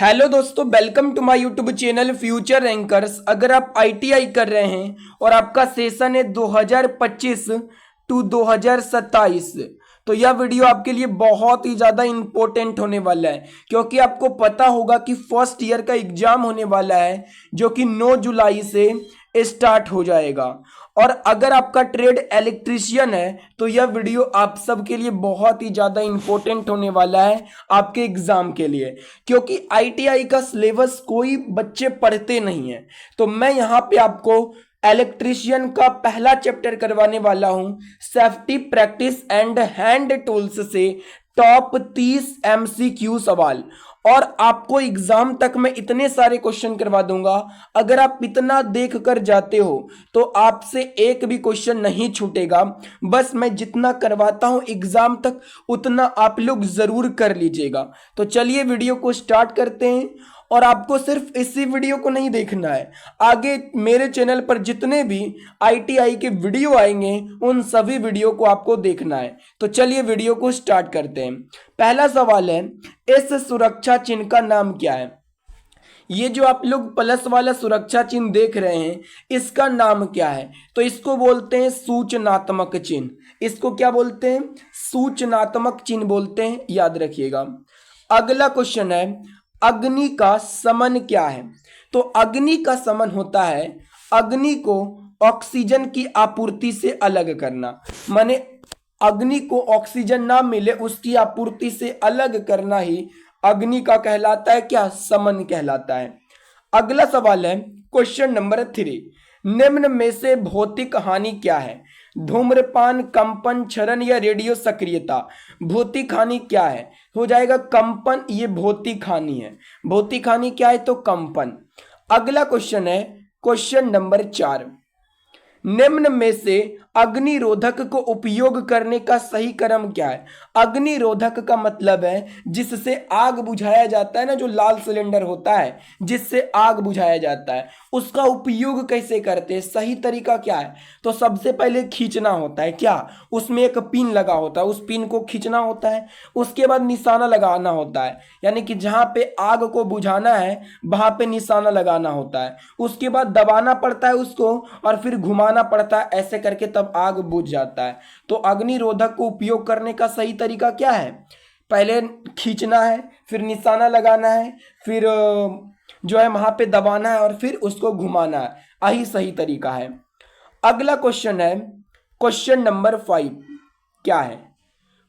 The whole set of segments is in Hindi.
हेलो दोस्तों, welcome to my YouTube channel Future Rankers. अगर आप आईटीआई कर रहे हैं और आपका सेशन है 2025 टू 2027, तो यह वीडियो आपके लिए बहुत ही ज़्यादा इंपॉर्टेंट होने वाला है, क्योंकि आपको पता होगा कि फर्स्ट ईयर का एग्जाम होने वाला है जो कि 9 जुलाई से स्टार्ट हो जाएगा। और अगर आपका ट्रेड इलेक्ट्रीशियन है तो यह वीडियो आप सबके लिए बहुत ही ज़्यादा इंपॉर्टेंट होने वाला है आपके एग्जाम के लिए, क्योंकि आईटीआई का सिलेबस कोई बच्चे पढ़ते नहीं है। तो मैं यहाँ पे आपको इलेक्ट्रीशियन का पहला चैप्टर करवाने वाला हूं, safety practice and hand tools से टॉप 30 एमसीक्यू सवाल। और आपको एग्जाम तक मैं इतने सारे क्वेश्चन करवा दूंगा, अगर आप इतना देख कर जाते हो तो आपसे एक भी क्वेश्चन नहीं छूटेगा। बस मैं जितना करवाता हूं एग्जाम तक उतना आप लोग जरूर कर लीजिएगा। तो चलिए वीडियो को स्टार्ट करते हैं। और आपको सिर्फ इसी वीडियो को नहीं देखना है, आगे मेरे चैनल पर जितने भी आईटीआई के वीडियो आएंगे उन सभी वीडियो को आपको देखना है। तो चलिए वीडियो को स्टार्ट करते हैं। पहला सवाल है, इस सुरक्षा चिन्ह का नाम क्या है? ये जो आप लोग प्लस वाला सुरक्षा चिन्ह देख रहे हैं, इसका नाम क्या है? तो इसको बोलते हैं सूचनात्मक चिन्ह। इसको क्या बोलते हैं? सूचनात्मक चिन्ह बोलते हैं, याद रखिएगा। अगला क्वेश्चन है, अग्नि का समन क्या है? तो अग्नि का समन होता है अग्नि को ऑक्सीजन की आपूर्ति से अलग करना। माने अग्नि को ऑक्सीजन ना मिले उसकी आपूर्ति से अलग करना ही अग्नि का कहलाता है क्या? समन कहलाता है। अगला सवाल है क्वेश्चन नंबर 3, निम्न में से भौतिक हानि क्या है? धूम्रपान, कंपन, क्षरण या रेडियो सक्रियता। भौतिक हानि क्या है? हो जाएगा कंपन, ये भौतिक हानि है। भौतिक हानि क्या है? तो कंपन। अगला क्वेश्चन है क्वेश्चन नंबर 4, निम्न में से अग्निरोधक को उपयोग करने का सही क्रम क्या है? अग्निरोधक का मतलब है जिससे आग बुझाया जाता है ना, जो लाल सिलेंडर होता है जिससे आग बुझाया जाता है, उसका उपयोग कैसे करते हैं? सही तरीका क्या है? तो सबसे पहले खींचना होता है। क्या? उसमें एक पिन लगा होता है, उस पिन को खींचना होता है। उसके बाद निशाना लगाना होता है, यानी कि जहां पे आग को बुझाना है वहां पे निशाना लगाना होता है। उसके बाद दबाना पड़ता है उसको और फिर घुमाना पड़ता है, ऐसे करके तब आग बुझ जाता है। तो अग्निरोधक को उपयोग करने का सही तरीका क्या है? पहले खींचना है, फिर निशाना लगाना है, फिर जो है वहां पे दबाना है और फिर उसको घुमाना है। यही सही तरीका है। अगला क्वेश्चन है क्वेश्चन नंबर 5, क्या है?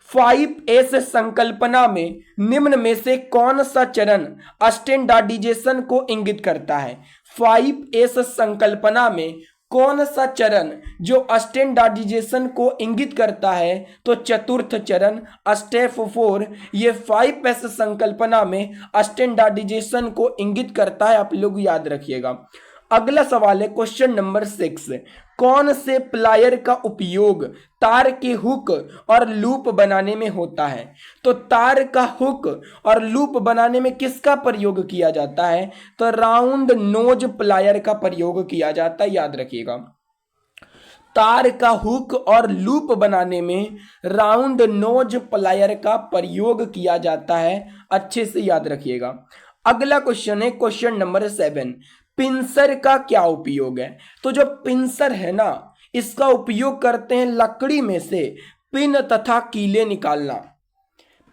5S संकल्पना में निम्न में से कौन सा चरण स्टैंडर्डाइजेशन को इंगित करता है? 5S संकल्पना में कौन सा चरण जो स्टैंडर्डाइजेशन को इंगित करता है? तो चतुर्थ चरण, स्टेप 4, ये 5S संकल्पना में स्टैंडर्डाइजेशन को इंगित करता है, आप लोग याद रखिएगा। अगला सवाल है क्वेश्चन नंबर 6, कौन से प्लायर का उपयोग तार के हुक और लूप बनाने में होता है? तो तार का हुक और लूप बनाने में किसका प्रयोग किया जाता है? तो राउंड नोज प्लायर का प्रयोग किया जाता है, याद रखिएगा। तार का हुक और लूप बनाने में राउंड नोज प्लायर का प्रयोग किया जाता है, अच्छे से याद रखिएगा। अगला क्वेश्चन है क्वेश्चन नंबर 7, पिंसर का क्या उपयोग है? तो जो पिंसर है ना, इसका उपयोग करते हैं लकड़ी में से पिन तथा कीले निकालना।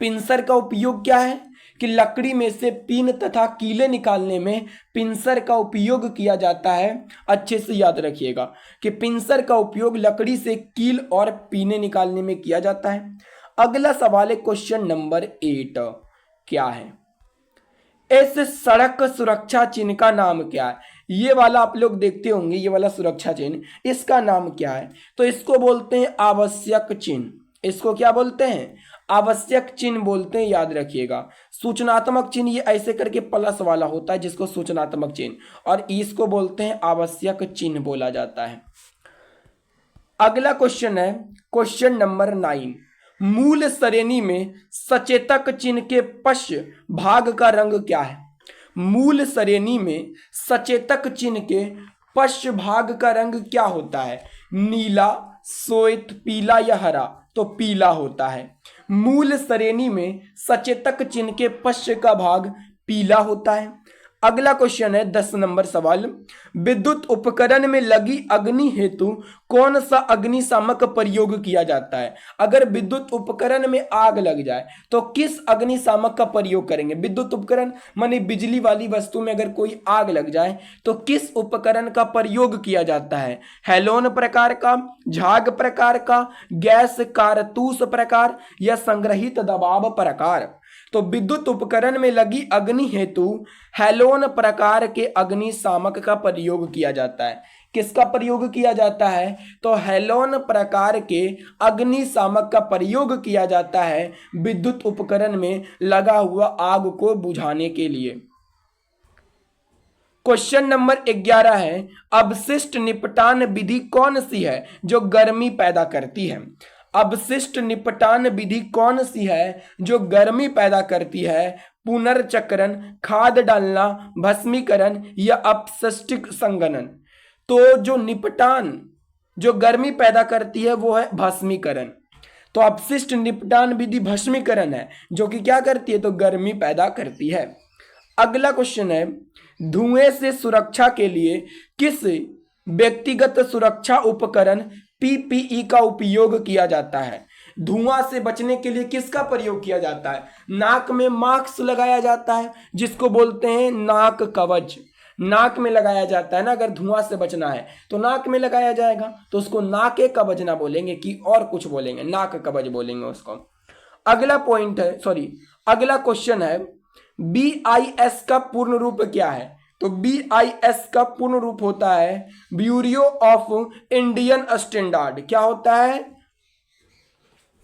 पिंसर का उपयोग क्या है? कि लकड़ी में से पिन तथा कीले निकालने में पिंसर का उपयोग किया जाता है, अच्छे से याद रखिएगा कि पिंसर का उपयोग लकड़ी से कील और पीने निकालने में किया जाता है। अगला सवाल है क्वेश्चन नंबर 8, क्या है? इस सड़क सुरक्षा चिन्ह का नाम क्या है? ये वाला आप लोग देखते होंगे, ये वाला सुरक्षा चिन्ह, इसका नाम क्या है? तो इसको बोलते हैं आवश्यक चिन्ह। इसको क्या बोलते हैं? आवश्यक चिन्ह बोलते हैं, याद रखिएगा। सूचनात्मक चिन्ह ये ऐसे करके प्लस वाला होता है जिसको सूचनात्मक चिन्ह, और इसको बोलते हैं आवश्यक चिन्ह बोला जाता है। अगला क्वेश्चन है क्वेश्चन नंबर 9, मूल श्रेणी में सचेतक चिन्ह के पश्च भाग का रंग क्या है? मूल श्रेणी में सचेतक चिन्ह के पश्च भाग का रंग क्या होता है? नीला, श्वेत, पीला या हरा? तो पीला होता है। मूल श्रेणी में सचेतक चिन्ह के पश्च का भाग पीला होता है। अगला क्वेश्चन है 10 नंबर सवाल, विद्युत उपकरण में लगी अग्नि हेतु कौन सा अग्निशामक प्रयोग किया जाता है। अगर विद्युत उपकरण में आग लग जाए तो किस अग्निशामक का प्रयोग करेंगे। विद्युत उपकरण माने बिजली वाली वस्तु में अगर कोई आग लग जाए तो किस उपकरण का प्रयोग किया जाता है। हेलोन प्रकार का, झाग प्रकार का, गैस कारतूस प्रकार या संग्रहित दबाव प्रकार। तो विद्युत उपकरण में लगी अग्नि हेतु हेलोन प्रकार के अग्निशामक का प्रयोग किया जाता है। किसका प्रयोग किया जाता है, तो हेलोन प्रकार के अग्निशामक का प्रयोग किया जाता है विद्युत उपकरण में लगा हुआ आग को बुझाने के लिए। क्वेश्चन नंबर 11 है, अवशिष्ट निपटान विधि कौन सी है जो गर्मी पैदा करती है। अवशिष्ट निपटान विधि कौन सी है जो गर्मी पैदा करती है। पुनर्चक्रण, खाद डालना, भस्मीकरण या अपशिष्ट संघनन। तो जो निपटान जो गर्मी पैदा करती है वो है भस्मीकरण। तो अपशिष्ट निपटान विधि भस्मीकरण है जो कि क्या करती है, तो गर्मी पैदा करती है। अगला क्वेश्चन है, धुएं से सुरक्षा के लिए किस व्यक्तिगत सुरक्षा उपकरण पीपीई का उपयोग किया जाता है। धुआं से बचने के लिए किसका प्रयोग किया जाता है, नाक में मास्क लगाया जाता है जिसको बोलते हैं नाक कवच। नाक में लगाया जाता है ना, अगर धुआं से बचना है तो नाक में लगाया जाएगा, तो उसको नाक कवच ना बोलेंगे कि और कुछ बोलेंगे, नाक कवच बोलेंगे उसको। अगला पॉइंट है, अगला क्वेश्चन है, BIS का पूर्ण रूप क्या है। तो BIS का पूर्ण रूप होता है ब्यूरो ऑफ इंडियन स्टैंडर्ड। क्या होता है,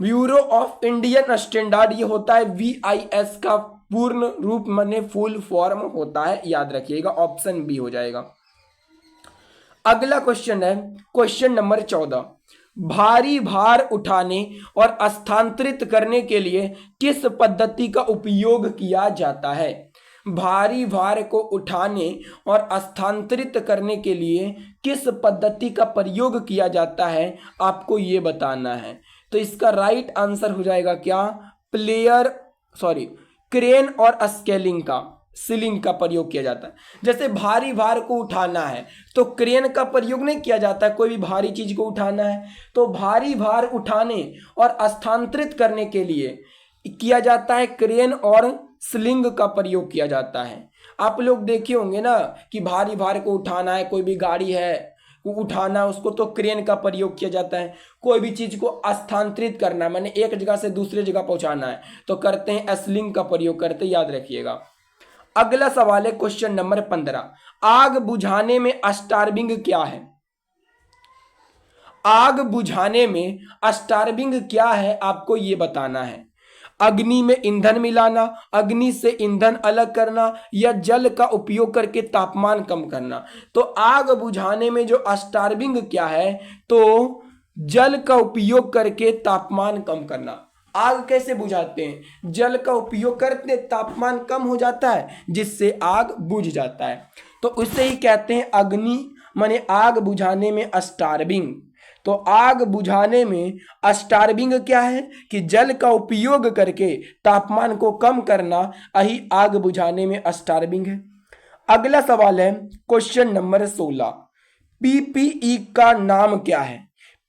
ब्यूरो ऑफ इंडियन स्टैंडर्ड, ये होता है BIS का पूर्ण रूप, माने फुल फॉर्म होता है, याद रखिएगा, ऑप्शन बी हो जाएगा। अगला क्वेश्चन है क्वेश्चन नंबर 14, भारी भार उठाने और स्थानांतरित करने के लिए किस पद्धति का उपयोग किया जाता है। भारी भार को उठाने और स्थानांतरित करने के लिए किस पद्धति का प्रयोग किया जाता है, आपको ये बताना है। तो इसका राइट आंसर हो जाएगा क्या, क्रेन और सीलिंग का प्रयोग किया जाता है। जैसे भारी भार को उठाना है तो क्रेन का प्रयोग नहीं किया जाता, कोई भी भारी चीज को उठाना है तो भारी भार उठाने और स्थानांतरित करने के लिए किया जाता है क्रेन और स्लिंग का प्रयोग किया जाता है। आप लोग देखे होंगे ना कि भारी भार को उठाना है, कोई भी गाड़ी है उठाना है उसको, तो क्रेन का प्रयोग किया जाता है। कोई भी चीज को स्थानांतरित करना माने एक जगह से दूसरे जगह पहुंचाना है तो करते हैं स्लिंग का प्रयोग करते, याद रखिएगा। अगला सवाल है क्वेश्चन नंबर 15, आग बुझाने में स्टार्बिंग क्या है। आग बुझाने में स्टार्बिंग क्या है, आपको यह बताना है। अग्नि में ईंधन मिलाना, अग्नि से ईंधन अलग करना या जल का उपयोग करके तापमान कम करना। तो आग बुझाने में जो स्टार्बिंग क्या है, तो जल का उपयोग करके तापमान कम करना। आग कैसे बुझाते हैं, जल का उपयोग करते तापमान कम हो जाता है जिससे आग बुझ जाता है। तो उसे ही कहते हैं अग्नि माने आग बुझाने में स्टार्बिंग। तो आग बुझाने में स्टार्बिंग क्या है कि जल का उपयोग करके तापमान को कम करना, यही आग बुझाने में स्टार्बिंग है। अगला सवाल है क्वेश्चन नंबर 16, पीपीई का नाम क्या है।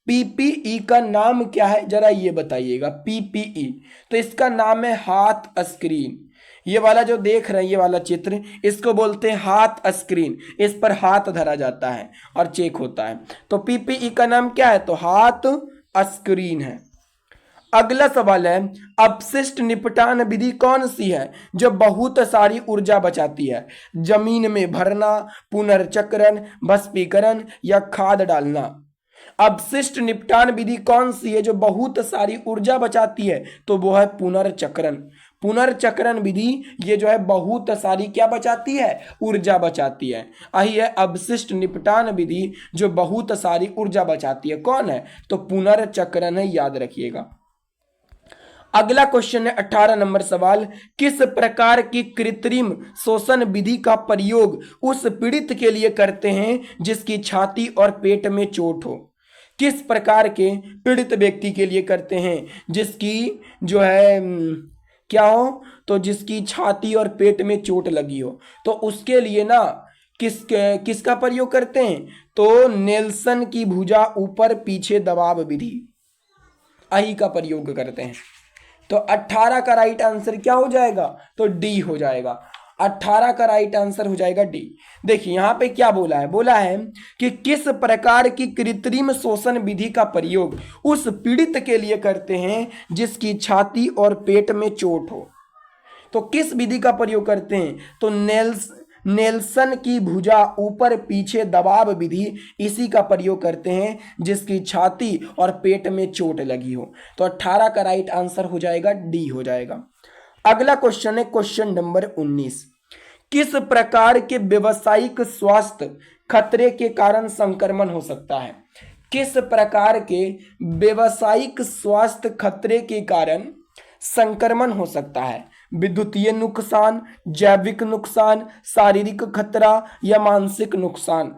पीपीई का नाम क्या है जरा ये बताइएगा। पीपीई तो इसका नाम है हाथ स्क्रीन। ये वाला जो देख रहे हैं, ये वाला चित्र, इसको बोलते हैं हाथ स्क्रीन। इस पर हाथ धरा जाता है और चेक होता है। तो पीपीई का नाम क्या है, तो हाथ स्क्रीन है। अगला सवाल है, अपशिष्ट निपटान विधि कौन सी है जो बहुत सारी ऊर्जा बचाती है। जमीन में भरना, पुनर्चक्रण, भस्मीकरण या खाद डालना। अपशिष्ट निपटान विधि कौन सी है जो बहुत सारी ऊर्जा बचाती है, तो वो है पुनर्चक्रण। पुनर्चक्रण विधि ये जो है बहुत सारी क्या बचाती है, ऊर्जा बचाती है। यही है अपशिष्ट निपटान विधि जो बहुत सारी ऊर्जा बचाती है। कौन है, तो पुनर्चक्रण है, याद रखिएगा। अगला क्वेश्चन है 18 नंबर सवाल, किस प्रकार की कृत्रिम शोषण विधि का प्रयोग उस पीड़ित के लिए करते हैं जिसकी छाती और पेट में चोट हो। किस प्रकार के पीड़ित व्यक्ति के लिए करते हैं जिसकी जो है क्या हो, तो जिसकी छाती और पेट में चोट लगी हो, तो उसके लिए ना किसका प्रयोग करते हैं, तो नेल्सन की भुजा ऊपर पीछे दबाव विधि, आई का प्रयोग करते हैं। तो 18 का राइट आंसर क्या हो जाएगा, तो डी हो जाएगा। 18 का राइट आंसर हो जाएगा डी। देखिए यहां पे क्या बोला है, बोला है कि किस प्रकार की कृत्रिम शोषण विधि का प्रयोग उस पीड़ित के लिए करते हैं जिसकी छाती और पेट में चोट हो। तो किस विधि का प्रयोग करते हैं, तो नेल्सन की भुजा ऊपर पीछे दबाव विधि, इसी का प्रयोग करते हैं जिसकी छाती और पेट में चोट लगी हो। तो 18 का राइट आंसर हो जाएगा डी हो जाएगा। अगला क्वेश्चन है क्वेश्चन नंबर 19। किस प्रकार के व्यावसायिक स्वास्थ्य खतरे के कारण संक्रमण हो सकता है, किस प्रकार के व्यावसायिक स्वास्थ्य खतरे के कारण संक्रमण हो सकता है, विद्युतीय नुकसान, जैविक नुकसान, शारीरिक खतरा या मानसिक नुकसान।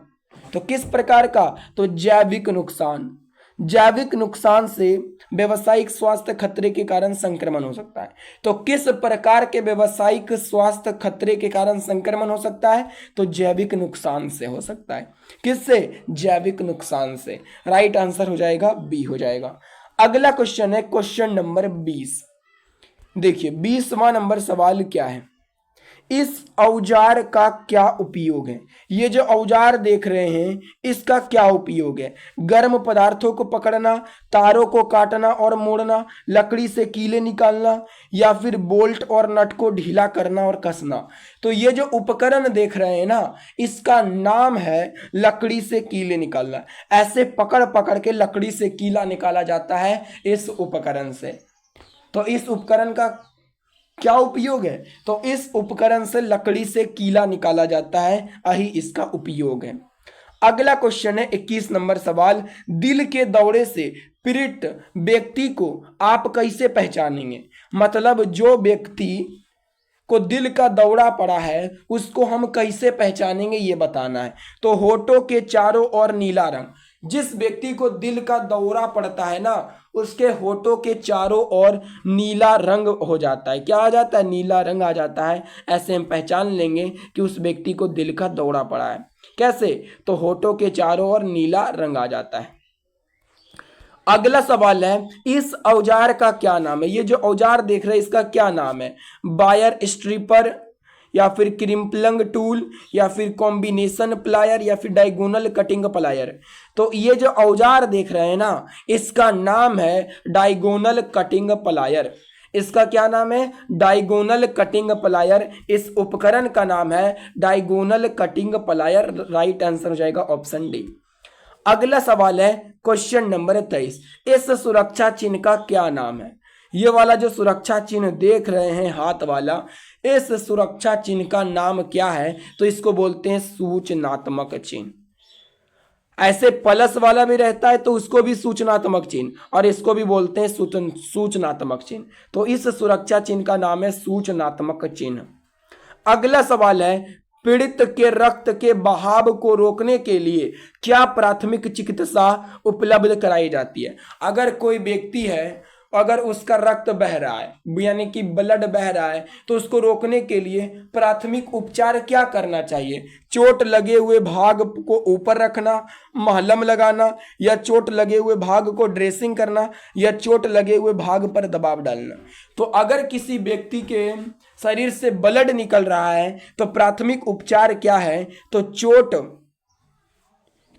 तो किस प्रकार का, तो जैविक नुकसान, जैविक नुकसान से व्यावसायिक स्वास्थ्य खतरे के कारण संक्रमण हो सकता है। तो किस प्रकार के व्यावसायिक स्वास्थ्य खतरे के कारण संक्रमण हो सकता है, तो जैविक नुकसान से हो सकता है। किससे, जैविक नुकसान से। राइट आंसर हो जाएगा बी हो जाएगा। अगला क्वेश्चन है क्वेश्चन नंबर 20। देखिए 20वां नंबर सवाल क्या है, इस औजार का क्या उपयोग है। ये जो औजार देख रहे हैं इसका क्या उपयोग है, गर्म पदार्थों को पकड़ना, तारों को काटना और मोड़ना, लकड़ी से कीले निकालना, या फिर बोल्ट और नट को ढीला करना और कसना। तो ये जो उपकरण देख रहे हैं ना, इसका नाम है लकड़ी से कीले निकालना। ऐसे पकड़ पकड़ के लकड़ी से कीला निकाला जाता है इस उपकरण से। तो इस उपकरण का क्या उपयोग है, तो इस उपकरण से लकड़ी से कीला निकाला जाता है, यही इसका उपयोग है। अगला क्वेश्चन है 21 नंबर सवाल, दिल के दौरे से पीड़ित व्यक्ति को आप कैसे पहचानेंगे। मतलब जो व्यक्ति को दिल का दौरा पड़ा है उसको हम कैसे पहचानेंगे ये बताना है। तो होठों के चारों ओर नीला रंग, जिस व्यक्ति को दिल का दौरा पड़ता है ना उसके होठों के चारों ओर नीला रंग हो जाता है। क्या आ जाता है, नीला रंग आ जाता है। ऐसे हम पहचान लेंगे कि उस व्यक्ति को दिल का दौरा पड़ा है। कैसे, तो होठों के चारों ओर नीला रंग आ जाता है। अगला सवाल है, इस औजार का क्या नाम है। ये जो औजार देख रहे हैं इसका क्या नाम है, वायर स्ट्रिपर, या फिर क्रिम्पलंग टूल, या फिर कॉम्बिनेशन प्लायर, या फिर डायगोनल कटिंग प्लायर। तो ये जो औजार देख रहे हैं ना इसका नाम है डायगोनल कटिंग प्लायर। इसका क्या नाम है, डायगोनल कटिंग प्लायर। इस उपकरण का नाम है diagonal cutting plier. Right answer हो जाएगा ऑप्शन डी। अगला सवाल है क्वेश्चन नंबर 23, इस सुरक्षा चिन्ह का क्या नाम है। ये वाला जो सुरक्षा चिन्ह देख रहे हैं हाथ वाला, इस सुरक्षा चिन्ह का नाम क्या है, तो इसको बोलते हैं सूचनात्मक चिन्ह। ऐसे प्लस वाला भी रहता है तो उसको भी सूचनात्मक चिन्ह, और इसको भी बोलते हैं सूचनात्मक चिन्ह। तो इस सुरक्षा चिन्ह का नाम है सूचनात्मक चिन्ह। अगला सवाल है, पीड़ित के रक्त के बहाव को रोकने के लिए क्या प्राथमिक चिकित्सा उपलब्ध कराई जाती है। अगर कोई व्यक्ति है, अगर उसका रक्त बह रहा है यानी कि ब्लड बह रहा है, तो उसको रोकने के लिए प्राथमिक उपचार क्या करना चाहिए। चोट लगे हुए भाग को ऊपर रखना, मलहम लगाना, या चोट लगे हुए भाग को ड्रेसिंग करना, या चोट लगे हुए भाग पर दबाव डालना। तो अगर किसी व्यक्ति के शरीर से ब्लड निकल रहा है तो प्राथमिक उपचार क्या है, तो चोट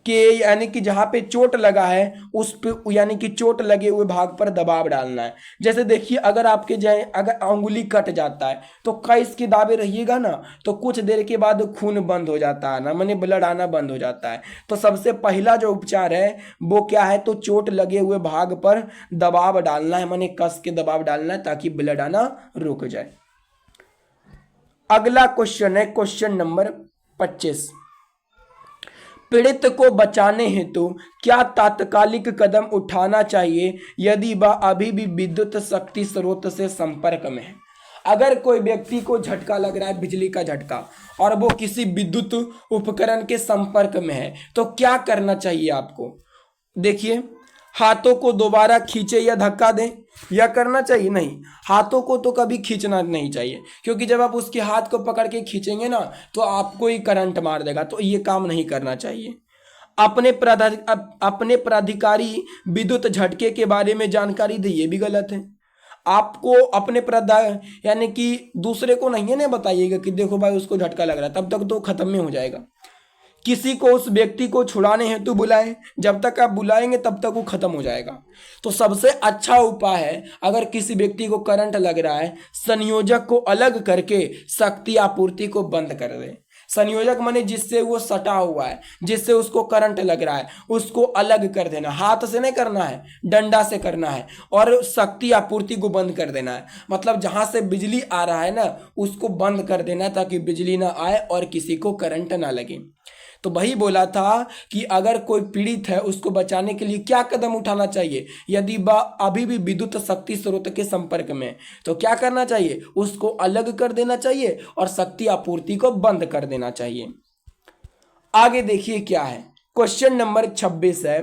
के यानी कि जहां पे चोट लगा है उस पे यानी कि चोट लगे हुए भाग पर दबाव डालना है। जैसे देखिए अगर आपके अगर अंगुली कट जाता है तो कस के दाबे रहिएगा ना, तो कुछ देर के बाद खून बंद हो जाता है ना, माने ब्लड आना बंद हो जाता है। तो सबसे पहला जो उपचार है वो क्या है, तो चोट लगे हुए भाग पर दबाव डालना है, माने कस के दबाव डालना है ताकि ब्लड आना रुक जाए। अगला क्वेश्चन है क्वेश्चन नंबर 25, पीड़ित को बचाने हेतु क्या तात्कालिक कदम उठाना चाहिए यदि वह अभी भी विद्युत शक्ति स्रोत से संपर्क में है। अगर कोई व्यक्ति को झटका लग रहा है, बिजली का झटका, और वो किसी विद्युत उपकरण के संपर्क में है तो क्या करना चाहिए आपको। देखिए हाथों को दोबारा खींचे या धक्का दें, या करना चाहिए? नहीं, हाथों को तो कभी खींचना नहीं चाहिए, क्योंकि जब आप उसके हाथ को पकड़ के खींचेंगे ना तो आपको ही करंट मार देगा, तो ये काम नहीं करना चाहिए। अपने प्राधिकारी विद्युत झटके के बारे में जानकारी दी, ये भी गलत है। आपको अपने यानी कि दूसरे को नहीं है ना बताइएगा कि देखो भाई उसको झटका लग रहा है, तब तक तो खत्म में हो जाएगा। किसी को उस व्यक्ति को छुड़ाने हेतु बुलाएं, जब तक आप बुलाएंगे तब तक वो खत्म हो जाएगा। तो सबसे अच्छा उपाय है, अगर किसी व्यक्ति को करंट लग रहा है, संयोजक को अलग करके शक्ति आपूर्ति को बंद कर दें। संयोजक माने जिससे वो सटा हुआ है, जिससे उसको करंट लग रहा है, उसको अलग कर देना। हाथ से नहीं करना है, डंडा से करना है, और शक्ति आपूर्ति को बंद कर देना है। मतलब जहां से बिजली आ रहा है ना उसको बंद कर देना, ताकि बिजली ना आए और किसी को करंट ना लगे। तो वही बोला था कि अगर कोई पीड़ित है उसको बचाने के लिए क्या कदम उठाना चाहिए। यदि वह अभी भी विद्युत शक्ति स्रोत के संपर्क में, तो क्या करना चाहिए, उसको अलग कर देना चाहिए और शक्ति आपूर्ति को बंद कर देना चाहिए। आगे देखिए क्या है, क्वेश्चन नंबर 26 है,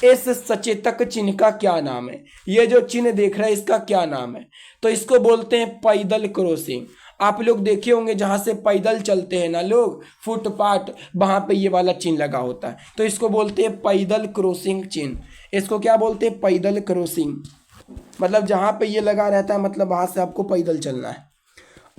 इस सचेतक चिन्ह का क्या नाम है। ये जो चिन्ह देख रहे हैं इसका क्या नाम है, तो इसको बोलते हैं पैदल क्रॉसिंग। आप लोग देखे होंगे जहां से पैदल चलते हैं ना लोग, फुटपाथ, वहां पे ये वाला चिन्ह लगा होता है, तो इसको बोलते हैं पैदल क्रॉसिंग चिन्ह। इसको क्या बोलते हैं, पैदल क्रॉसिंग। मतलब जहां पे ये लगा रहता है मतलब वहां से आपको पैदल चलना है।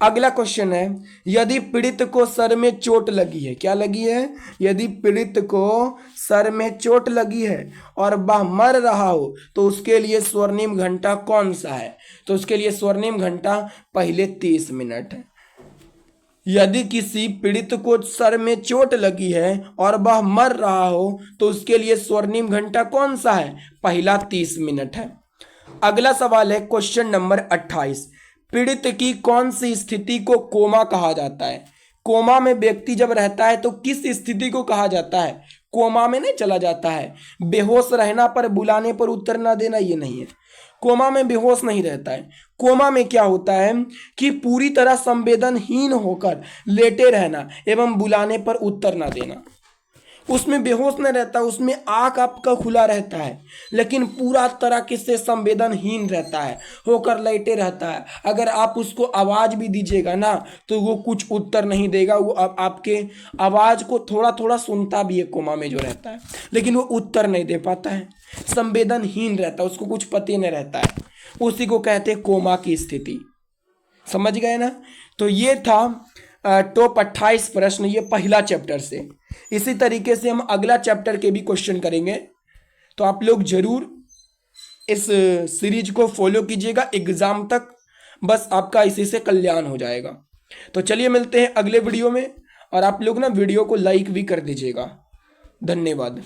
अगला क्वेश्चन है, यदि पीड़ित को सर में चोट लगी है, क्या लगी है, यदि पीड़ित को सर में चोट लगी है और वह मर रहा हो तो उसके लिए स्वर्णिम घंटा कौन सा है। तो उसके लिए स्वर्णिम घंटा पहले 30 मिनट है। यदि किसी पीड़ित को सर में चोट लगी है और वह मर रहा हो तो उसके लिए स्वर्णिम घंटा कौन सा है, पहला 30 मिनट है। अगला सवाल है क्वेश्चन नंबर 28, पीड़ित की कौन सी स्थिति को कोमा कहा जाता है। कोमा में व्यक्ति जब रहता है तो किस स्थिति को कहा जाता है, कोमा में नहीं चला जाता है। बेहोश रहना पर बुलाने पर उत्तर ना देना, ये नहीं है। कोमा में बेहोश नहीं रहता है। कोमा में क्या होता है कि पूरी तरह संवेदनहीन होकर लेटे रहना एवं बुलाने पर उत्तर ना देना। उसमें बेहोश नहीं रहता, उसमें आँख आपका खुला रहता है, लेकिन पूरा तरह से संवेदनहीन रहता है, होकर लेटे रहता है। अगर आप उसको आवाज़ भी दीजिएगा ना तो वो कुछ उत्तर नहीं देगा। वो आपके आवाज़ को थोड़ा थोड़ा सुनता भी है कोमा में जो रहता है, लेकिन वो उत्तर नहीं दे पाता है, संवेदनहीन रहता है, उसको कुछ पता नहीं रहता है। उसी को कहते हैं कोमा की स्थिति। समझ गए ना। तो ये था टॉप 28 प्रश्न, ये पहला चैप्टर से। इसी तरीके से हम अगला चैप्टर के भी क्वेश्चन करेंगे, तो आप लोग जरूर इस सीरीज को फॉलो कीजिएगा एग्जाम तक, बस आपका इसी से कल्याण हो जाएगा। तो चलिए मिलते हैं अगले वीडियो में, और आप लोग ना वीडियो को लाइक भी कर दीजिएगा। धन्यवाद।